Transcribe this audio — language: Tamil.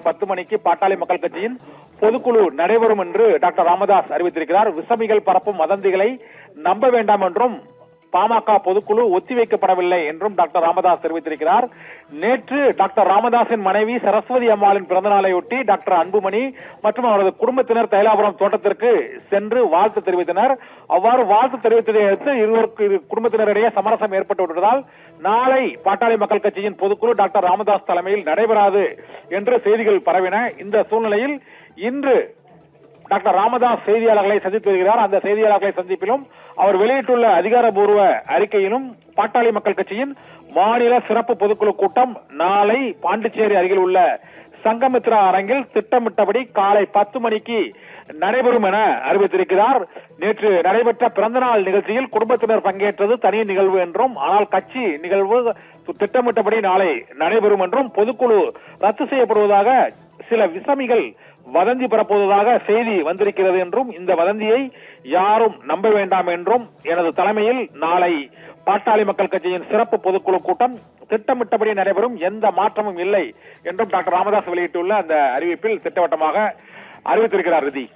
10 மணிக்கு பாட்டாளி மக்கள் கட்சியின் பொதுக்குழு நடைபெறும் என்று டாக்டர் ராமதாஸ் அறிவித்திருக்கிறார். விசமிகள் பரப்பும் வதந்திகளை நம்ப வேண்டாம் என்றும் பாமக பொதுக்குழு ஒத்திவைக்கப்படவில்லை என்றும் டாக்டர் ராமதாஸ் தெரிவித்திருக்கிறார். நேற்று டாக்டர் ராமதாஸின் மனைவி சரஸ்வதி அம்மாளின் பிறந்த நாளையொட்டி டாக்டர் அன்புமணி மற்றும் அவரது குடும்பத்தினர் தைலாபுரம் தோட்டத்திற்கு சென்று வாழ்த்து தெரிவித்தனர். அவ்வாறு வாழ்த்து தெரிவித்ததை அடுத்து இருவருக்கு குடும்பத்தினரிடையே சமரசம் ஏற்பட்டு விட்டதால் நாளை பாட்டாளி மக்கள் கட்சியின் பொதுக்குழு டாக்டர் ராமதாஸ் தலைமையில் நடைபெறாது என்று செய்திகள் பரவின. இந்த சூழ்நிலையில் இன்று டாக்டர் ராமதாஸ் செய்தியாளர்களை சந்தித்து வருகிறார். அந்த செய்தியாளர்களை சந்திப்பிலும் அவர் வெளியிட்டுள்ள அதிகாரப்பூர்வ அறிக்கையிலும் பாட்டாளி மக்கள் கட்சியின் மாநில சிறப்பு பொதுக்குழு கூட்டம் நாளை பாண்டிச்சேரி அருகில் உள்ள சங்கமித்ரா அரங்கில் திட்டமிட்டபடி காலை 10 மணிக்கு நடைபெறும் என அறிவித்திருக்கிறார். நேற்று நடைபெற்ற பிறந்தநாள் நிகழ்ச்சியில் குடும்பத்தினர் பங்கேற்றது தனி நிகழ்வு என்றும், ஆனால் கட்சி நிகழ்வு திட்டமிட்டபடி நாளை நடைபெறும் என்றும், பொதுக்குழு ரத்து செய்யப்படுவதாக சில விசமிகள் வதந்தி பரப்புவதாக செய்தி வந்திருக்கிறது என்றும், இந்த வதந்தியை யாரும் நம்ப வேண்டாம் என்றும், எனது தலைமையில் நாளை பாட்டாளி மக்கள் கட்சியின் சிறப்பு பொதுக்குழு கூட்டம் திட்டமிட்டபடி நடைபெறும், எந்த மாற்றமும் இல்லை என்றும் டாக்டர் ராமதாஸ் வெளியிட்டுள்ள அந்த அறிவிப்பில் திட்டவட்டமாக அறிவித்திருக்கிறார். ரிதி.